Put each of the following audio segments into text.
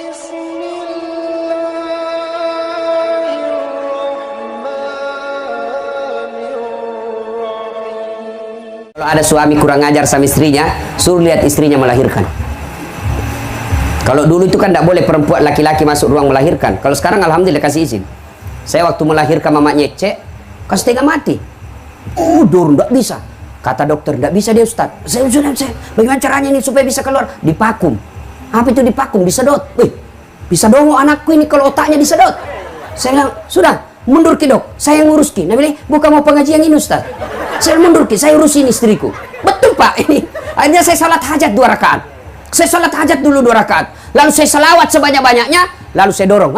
Kalau ada suami kurang ajar sama istrinya, suruh lihat istrinya melahirkan. Kalau dulu itu kan tidak boleh perempuan laki-laki masuk ruang melahirkan. Kalau sekarang alhamdulillah kasih izin. Saya waktu melahirkan mamanya cek, kan setengah mati. Udur, tidak bisa. Kata dokter, tidak bisa dia Ustaz. Saya bagaimana caranya ini supaya bisa keluar? Dipakum. Apa itu dipakum? Disedot. Bisa dongo anakku ini kalau otaknya disedot. Saya bilang, sudah, mundur ki dok. Saya yang ngurus ki. Nah, bilang, bukan mau pengajian ini Ustaz. Saya mundur ki, saya urusin istriku. Betul Pak, ini. Akhirnya saya salat hajat 2 rakaat. Saya salat hajat dulu 2 rakaat. Lalu saya salawat sebanyak-banyaknya. Lalu saya dorong.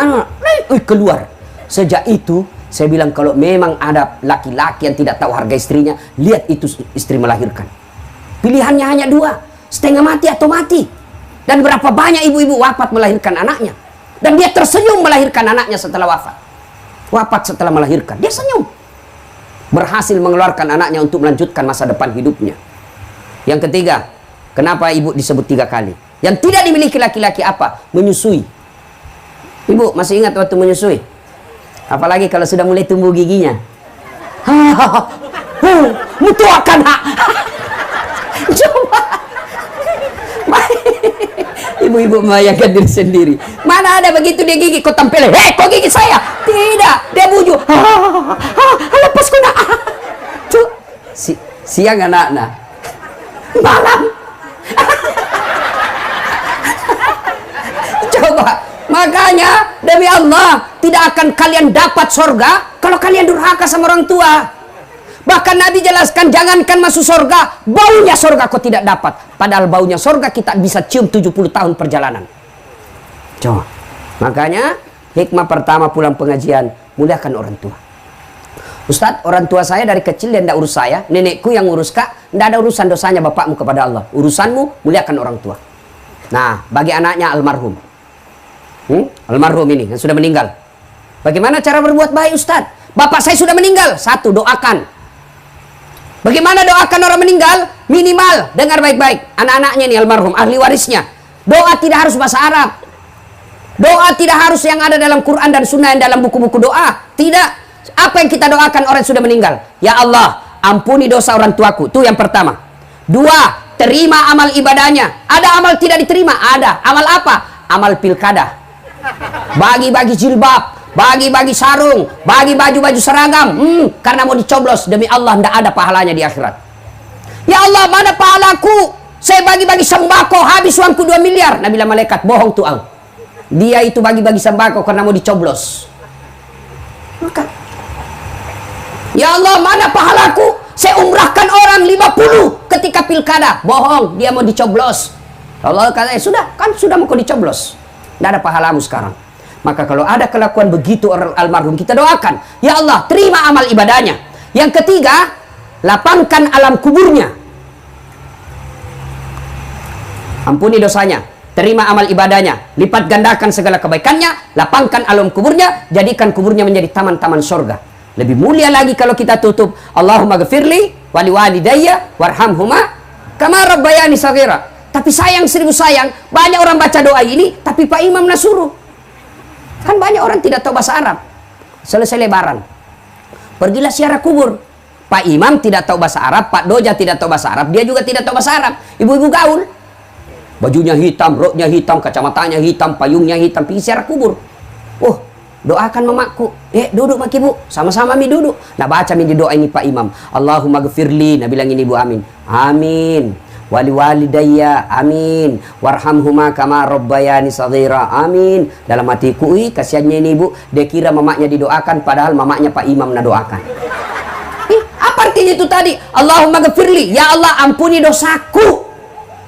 Keluar. Sejak itu, saya bilang kalau memang ada laki-laki yang tidak tahu harga istrinya, lihat itu istri melahirkan. Pilihannya hanya 2. Setengah mati atau mati. Dan berapa banyak ibu-ibu wafat melahirkan anaknya. Dan dia tersenyum melahirkan anaknya setelah wafat. Wafat setelah melahirkan. Dia senyum. Berhasil mengeluarkan anaknya untuk melanjutkan masa depan hidupnya. Yang ketiga, kenapa ibu disebut 3 kali? Yang tidak dimiliki laki-laki apa? Menyusui. Ibu masih ingat waktu menyusui? Apalagi kalau sudah mulai tumbuh giginya. Mutuakan hak. Coba. Ibu-ibu membayangkan diri sendiri. Mana ada begitu dia gigi, kau tampil, kok gigi saya? Tidak, dia bujuk. Lepas ku nak. Tuh, siang anak-anak. Malam. Coba, makanya demi Allah tidak akan kalian dapat surga kalau kalian durhaka sama orang tua. Bahkan Nabi jelaskan, jangankan masuk surga, baunya surga kau tidak dapat. Padahal baunya surga kita bisa cium 70 tahun perjalanan. Coba. Makanya hikmah pertama pulang pengajian, muliakan orang tua. Ustadz, orang tua saya dari kecil dia tidak urus saya, nenekku yang urus kak, tidak ada urusan dosanya bapakmu kepada Allah. Urusanmu muliakan orang tua. Nah, bagi anaknya almarhum. Almarhum ini yang sudah meninggal. Bagaimana cara berbuat baik Ustadz? Bapak saya sudah meninggal. 1, doakan. Bagaimana doakan orang meninggal? Minimal, dengar baik-baik. Anak-anaknya ini almarhum, ahli warisnya. Doa tidak harus bahasa Arab. Doa tidak harus yang ada dalam Quran dan Sunnah yang dalam buku-buku doa. Tidak. Apa yang kita doakan orang yang sudah meninggal? Ya Allah, ampuni dosa orang tuaku. Itu yang pertama. 2, terima amal ibadahnya. Ada amal tidak diterima? Ada. Amal apa? Amal pilkada. Bagi-bagi jilbab. Bagi-bagi sarung, bagi baju-baju seragam, karena mau dicoblos, demi Allah tidak ada pahalanya di akhirat. Ya Allah, mana pahalaku? Saya bagi-bagi sembako, habis uangku 2 miliar. Nabi bilang malaikat, bohong tuh. Dia itu bagi-bagi sembako karena mau dicoblos. Maka, ya Allah, mana pahalaku? Saya umrahkan orang 50 ketika pilkada. Bohong, dia mau dicoblos. Allah kata, sudah, kan sudah mau dicoblos. Tidak ada pahalamu sekarang. Maka kalau ada kelakuan begitu orang almarhum, kita doakan. Ya Allah, terima amal ibadahnya. Yang ketiga, lapangkan alam kuburnya. Ampuni dosanya. Terima amal ibadahnya. Lipat gandakan segala kebaikannya. Lapangkan alam kuburnya. Jadikan kuburnya menjadi taman-taman surga. Lebih mulia lagi kalau kita tutup. Allahumma ghafirli wali walidayya warhamhuma kama rabbayani shaghira. Tapi sayang, 1000 sayang. Banyak orang baca doa ini, tapi Pak Imam nasuruh. Kan banyak orang tidak tahu bahasa Arab. Selesai lebaran, pergilah ziarah kubur. Pak Imam tidak tahu bahasa Arab, Pak Doja tidak tahu bahasa Arab, dia juga tidak tahu bahasa Arab. Ibu-ibu gaul, bajunya hitam, roknya hitam, kacamatanya hitam, payungnya hitam, pergi ziarah kubur. Oh, doakan mamaku. Duduk mak ibu, sama-sama mi duduk. Nah, baca mi di doa ini Pak Imam. Allahumma ghafirli, nah bilang ini Bu Amin. Amin. Wali walidayya, amin. Warhamhuma kama rabbayani shaghira, amin. Dalam hatiku, kasihannya ini ibu, dia kira mamaknya didoakan, padahal mamaknya Pak Imam nak doakan. Apa artinya itu tadi? Allahumma ghafirli, ya Allah ampuni dosaku.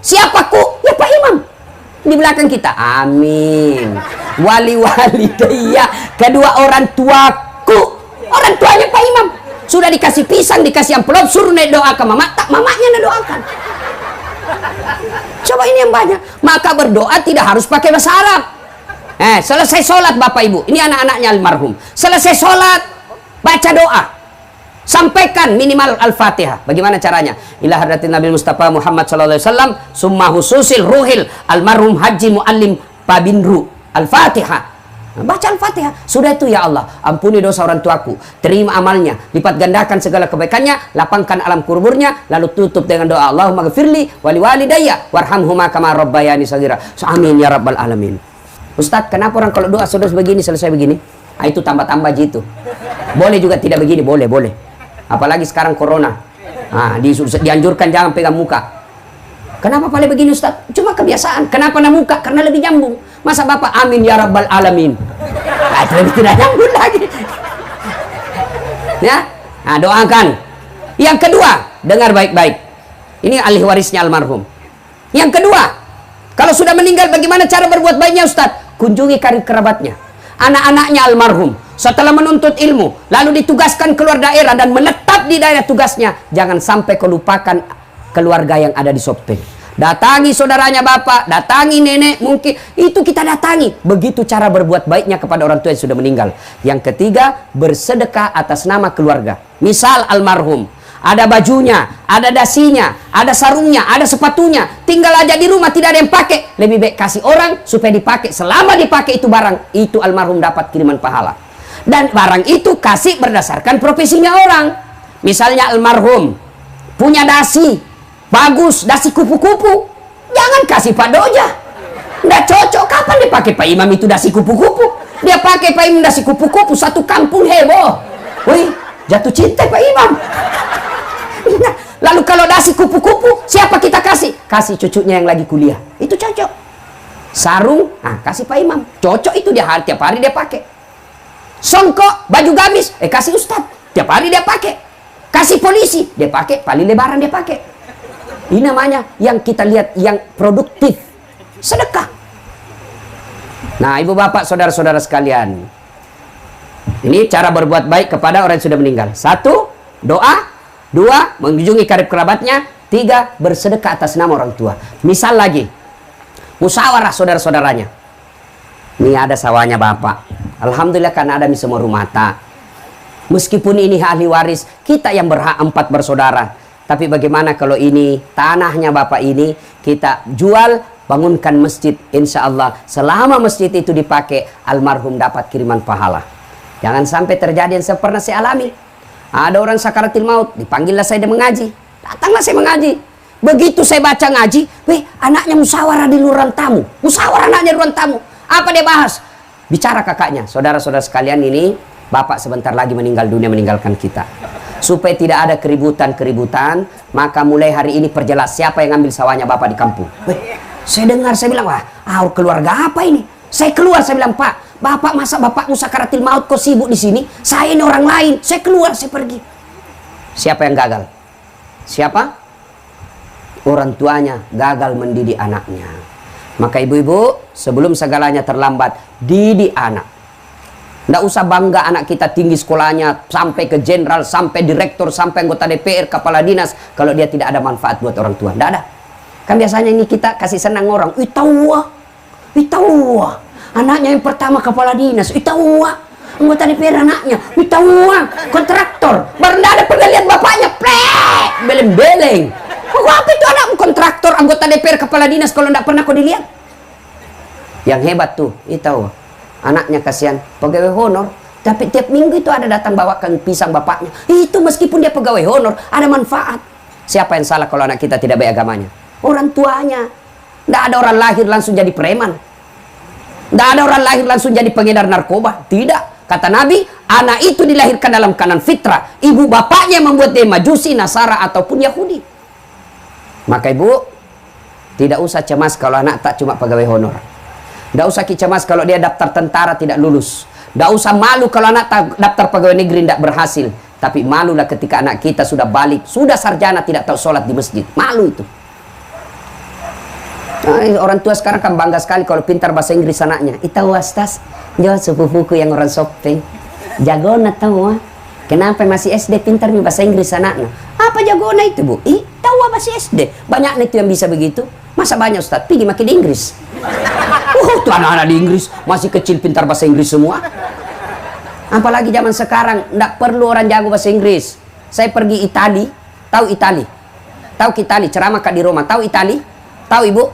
Siapaku? Ya Pak Imam. Di belakang kita, amin. Wali walidayya, kedua orang tuaku. Orang tuanya Pak Imam. Sudah dikasih pisang, dikasih amplop, suruh naik doa ke mama, tak mamanya nak doakan. Coba ini yang banyak. Maka berdoa tidak harus pakai bahasa Arab. Selesai sholat Bapak Ibu, ini anak-anaknya almarhum. Selesai sholat, baca doa. Sampaikan minimal Al-Fatihah. Bagaimana caranya? Ila hadratin Nabi Mustafa Muhammad sallallahu alaihi wasallam, summa hususil ruhil almarhum Haji Muallim Pabinru Al-Fatihah. Baca Al-Fatihah. Sudah itu, ya Allah, ampuni dosa orang tuaku, terima amalnya, lipat gandakan segala kebaikannya, lapangkan alam kuburnya, lalu tutup dengan doa Allahumma ghafirli wali walidayya warhamhuma kama rabbayani shaghira. Amin ya rabbal alamin. Ustaz, kenapa orang kalau doa sudah begini selesai begini? Ah, itu tambah-tambah gitu. Boleh juga tidak begini, boleh. Apalagi sekarang corona. Ah, dianjurkan jangan pegang muka. Kenapa paling begini, Ustaz? Cuma kebiasaan. Kenapa na muka? Karena lebih nyambung. Masa Bapak amin ya rabbal alamin? Nah, itu lebih tidak nyambung lagi. Ya, nah, doakan. Yang kedua, dengar baik-baik. Ini ahli warisnya almarhum. Yang kedua, kalau sudah meninggal bagaimana cara berbuat baiknya, Ustaz? Kunjungi karib kerabatnya, anak-anaknya almarhum. Setelah menuntut ilmu, lalu ditugaskan keluar daerah dan menetap di daerah tugasnya. Jangan sampai kau lupakan keluarga yang ada di Sopeng. Datangi saudaranya bapak, datangi nenek, mungkin itu kita datangi. Begitu cara berbuat baiknya kepada orang tua yang sudah meninggal. Yang ketiga, bersedekah atas nama keluarga. Misal almarhum, ada bajunya, ada dasinya, ada sarungnya, ada sepatunya, tinggal aja di rumah tidak ada yang pakai. Lebih baik kasih orang supaya dipakai. Selama dipakai itu barang, itu almarhum dapat kiriman pahala. Dan barang itu kasih berdasarkan profesinya orang. Misalnya almarhum punya dasi bagus, dasi kupu-kupu, jangan kasih Pak Doja. Nggak cocok. Kapan dipakai Pak Imam itu dasi kupu-kupu? Dia pakai Pak Imam dasi kupu-kupu, satu kampung heboh. Wih, jatuh cinta Pak Imam. Nah, lalu kalau dasi kupu-kupu, siapa kita kasih? Kasih cucunya yang lagi kuliah. Itu cocok. Sarung, nah kasih Pak Imam. Cocok itu, dia tiap hari dia pakai. Songkok, baju gamis, kasih Ustadz. Tiap hari dia pakai. Kasih polisi, dia pakai. Paling lebaran dia pakai. Ini namanya yang kita lihat yang produktif. Sedekah. Nah, ibu bapak, saudara-saudara sekalian, ini cara berbuat baik kepada orang yang sudah meninggal. 1, doa. 2, mengunjungi karib kerabatnya. 3, bersedekah atas nama orang tua. Misal lagi, musyawarah saudara-saudaranya. Ini ada sawahnya bapak. Alhamdulillah karena ada di semua rumah tak. Meskipun ini ahli waris, kita yang berhak 4 bersaudara. Tapi bagaimana kalau ini tanahnya bapak ini kita jual, bangunkan masjid. Insya Allah selama masjid itu dipakai, almarhum dapat kiriman pahala. Jangan sampai terjadi yang saya pernah saya alami. Ada orang sakaratil maut, dipanggillah saya dia mengaji. Datanglah saya mengaji. Begitu saya baca ngaji, weh, anaknya musyawarah di ruang tamu. Musyawarah anaknya di ruang tamu. Apa dia bahas? Bicara kakaknya, saudara-saudara sekalian, ini bapak sebentar lagi meninggal dunia, meninggalkan kita. Supaya tidak ada keributan-keributan, maka mulai hari ini perjelas siapa yang ngambil sawahnya bapak di kampung. Weh, saya dengar, saya bilang, wah, keluarga apa ini? Saya keluar, saya bilang, Pak, bapak masa bapakmu sakaratil maut kok sibuk di sini? Saya ini orang lain. Saya keluar, saya pergi. Siapa yang gagal? Siapa? Orang tuanya gagal mendidik anaknya. Maka ibu-ibu, sebelum segalanya terlambat, didik anak. Nggak usah bangga anak kita tinggi sekolahnya, sampai ke jenderal, sampai direktur, sampai anggota DPR, kepala dinas, kalau dia tidak ada manfaat buat orang tua. Nggak ada. Kan biasanya ini kita kasih senang orang. Itawa, anaknya yang pertama kepala dinas. Itawa, anggota DPR anaknya. Itawa, kontraktor. Baru nggak ada pernah lihat bapaknya. Plek, beleng-beleng. Apa itu anak kontraktor, anggota DPR, kepala dinas, kalau nggak pernah kau dilihat? Yang hebat tuh, itawa. Anaknya kasihan, pegawai honor, tapi tiap minggu itu ada datang bawakan pisang bapaknya. Itu meskipun dia pegawai honor, ada manfaat. Siapa yang salah kalau anak kita tidak baik agamanya? Orang tuanya. Tidak ada orang lahir langsung jadi preman. Tidak ada orang lahir langsung jadi pengedar narkoba. Tidak. Kata Nabi, anak itu dilahirkan dalam keadaan fitrah. Ibu bapaknya membuat dia majusi, nasara, ataupun Yahudi. Maka ibu, tidak usah cemas kalau anak tak cuma pegawai honor. Tidak usah cemas kalau dia daftar tentara tidak lulus. Tidak usah malu kalau anak daftar pegawai negeri tidak berhasil. Tapi malulah ketika anak kita sudah balik, sudah sarjana tidak tahu sholat di masjid. Malu itu. Nah, orang tua sekarang kan bangga sekali kalau pintar bahasa Inggris anaknya. Itahu astas, jauh sepupuku yang orang Sopeng. Jagona tahu. Kenapa masih SD pintar nih bahasa Inggris anaknya? Apa jagona itu, Bu? Tahu masih SD. Banyak itu yang bisa begitu. Masa banyak Ustaz? Pergi makin di Inggris. Tuh anak-anak di Inggris masih kecil pintar bahasa Inggris semua. Apalagi zaman sekarang nggak perlu orang jago bahasa Inggris. Saya pergi Itali, tahu Itali? Tahu Itali, ceramah Kak di Roma, tahu Itali? Tahu Ibu?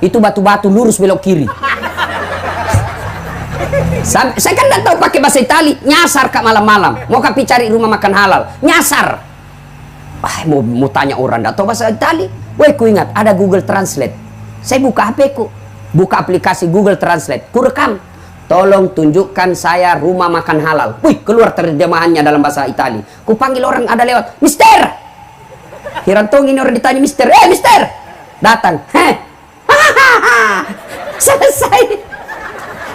Itu batu-batu lurus belok kiri. Saya kan nggak tahu pakai bahasa Itali, nyasar kak malam-malam. Mau kak cari rumah makan halal, nyasar. Mau tanya orang nggak tahu bahasa Itali. Woi, ku ingat ada Google Translate. Saya buka HP ku, buka aplikasi Google Translate, ku rekam. Tolong tunjukkan saya rumah makan halal. Wih, keluar terjemahannya dalam bahasa Itali. Ku panggil orang ada lewat, Mister. Hirantong ini orang ditanya Mister, Mister. Datang, selesai.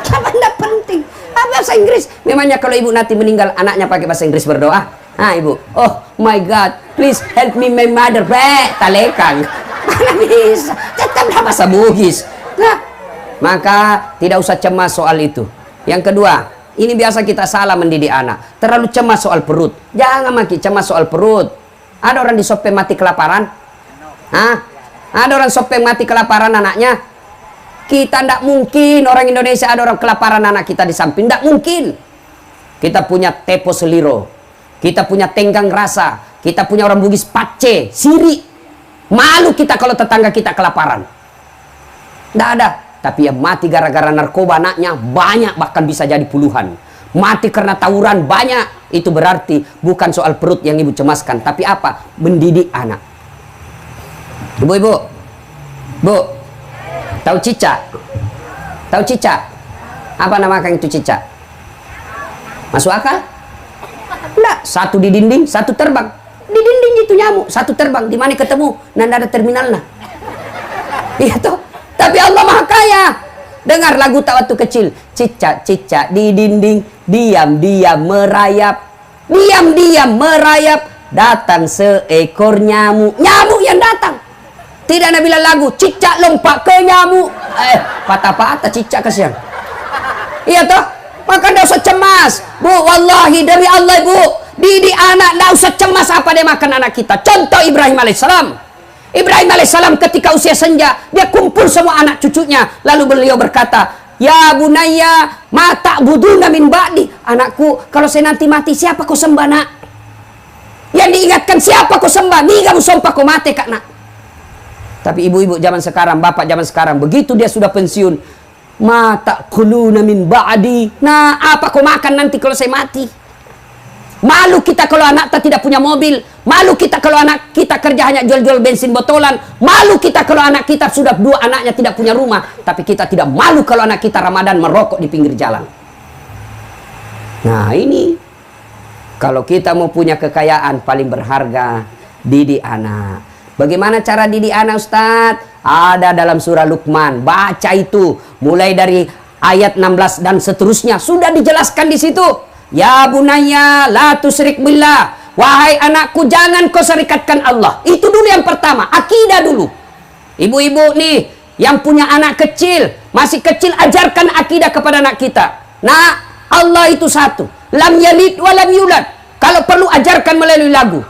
Apa enggak penting? Bahasa Inggris. Memangnya kalau ibu nanti meninggal, anaknya pakai bahasa Inggris berdoa? Ibu, oh my God, please help me my mother. Talekang. Mana bisa? Tetap bahasa Bugis. Nah, maka tidak usah cemas soal itu. Yang kedua, ini biasa kita salah mendidik anak. Terlalu cemas soal perut. Jangan makin cemas soal perut. Ada orang di Sopeng mati kelaparan? Ada orang Sopeng mati kelaparan anaknya? Kita tidak mungkin orang Indonesia ada orang kelaparan anak kita di samping. Tidak mungkin. Kita punya tepo seliro. Kita punya tenggang rasa. Kita punya orang Bugis pace, siri. Malu kita kalau tetangga kita kelaparan. Tidak ada. Tapi yang mati gara-gara narkoba anaknya banyak, bahkan bisa jadi puluhan. Mati karena tawuran banyak. Itu berarti bukan soal perut yang ibu cemaskan, tapi apa? Mendidik anak. Ibu-ibu, Bu, tahu cicak? Tahu cicak? Apa namakan itu cicak? Masuk akal? Enggak, satu di dinding, satu terbang. Di dinding itu nyamuk, satu terbang. Di mana ketemu? Nanda ada terminalnya. Iya toh. Tapi Allah Maha Kaya. Dengar lagu tak waktu kecil. Cicak-cicak di dinding, diam-diam merayap. Diam-diam merayap. Datang seekor nyamuk. Nyamuk yang datang. Tidak ada bilang lagu, cicak lompat ke nyamuk. Patah-patah cicak kasihan. Iya toh? Maka tidak usah cemas. Bu, wallahi demi Allah ibu, didik anak tidak usah cemas apa dia makan anak kita. Contoh Ibrahim alaihissalam. Ibrahim alaihissalam ketika usia senja, dia kumpul semua anak cucunya. Lalu beliau berkata, ya bunaya, ma ta'buduna min ba'di. Anakku, kalau saya nanti mati, siapa kau sembah nak? Yang diingatkan siapa kau sembah? Ni kamu sumpah kau mati kak nak. Tapi ibu-ibu zaman sekarang, bapak zaman sekarang, begitu dia sudah pensiun, ma ta'kuluna min ba'di. Nah, apa kau makan nanti kalau saya mati? Malu kita kalau anak kita tidak punya mobil. Malu kita kalau anak kita kerja hanya jual-jual bensin botolan. Malu kita kalau anak kita sudah dua anaknya tidak punya rumah. Tapi kita tidak malu kalau anak kita Ramadan merokok di pinggir jalan. Nah ini, kalau kita mau punya kekayaan paling berharga, didik anak. Bagaimana cara didik anak Ustadz? Ada dalam surah Luqman. Baca itu mulai dari ayat 16 dan seterusnya. Sudah dijelaskan di situ. Ya bunaya la tusyrik billah. Wahai anakku, jangan kau serikatkan Allah. Itu dulu yang pertama, akidah dulu. Ibu-ibu nih yang punya anak kecil, masih kecil, ajarkan akidah kepada anak kita. Nah, Allah itu satu. Lam yalid wa lam yulad. Kalau perlu ajarkan melalui lagu.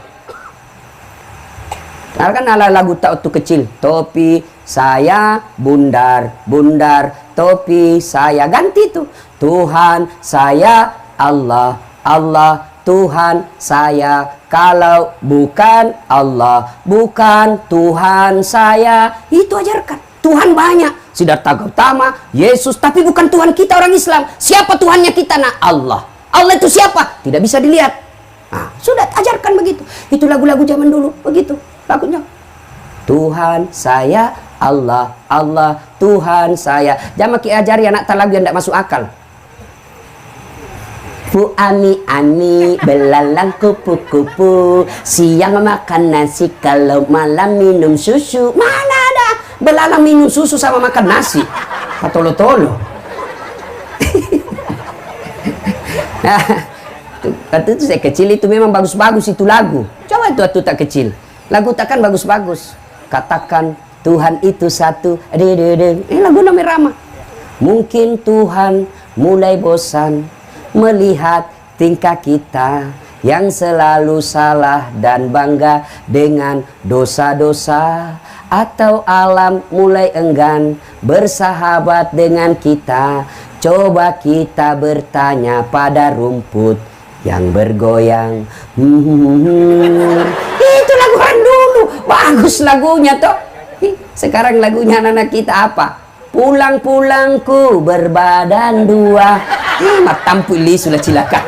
Nah, kan ada lagu tak waktu kecil. Topi saya bundar, bundar, topi saya. Ganti tuh. Tuhan saya Allah, Allah Tuhan saya. Kalau bukan Allah, bukan Tuhan saya. Itu ajarkan. Tuhan banyak. Siddhartha Gautama, Yesus, tapi bukan Tuhan kita orang Islam. Siapa Tuhannya kita? Nah, Allah. Allah itu siapa? Tidak bisa dilihat. Nah, sudah ajarkan begitu. Itu lagu-lagu zaman dulu, begitu lagunya. Tuhan saya, Allah, Allah Tuhan saya. Jangan ajari anak lagu yang tidak masuk akal. Bu ani belalang kupu-kupu, siang makan nasi, kalau malam minum susu. Mana ada belalang minum susu sama makan nasi? Patolo-tolo. Waktu itu saya kecil itu memang bagus-bagus itu lagu. Coba itu waktu tak kecil, lagu takkan bagus-bagus. Katakan Tuhan itu satu. Ini lagu namanya Rama. Mungkin Tuhan mulai bosan melihat tingkah kita yang selalu salah dan bangga dengan dosa-dosa, atau alam mulai enggan bersahabat dengan kita. Coba kita bertanya pada rumput yang bergoyang. Itu lagu orang dulu, bagus lagunya toh. Sekarang lagunya anak-anak kita apa? Pulang-pulangku berbadan dua. Matampu li sudah cilaka.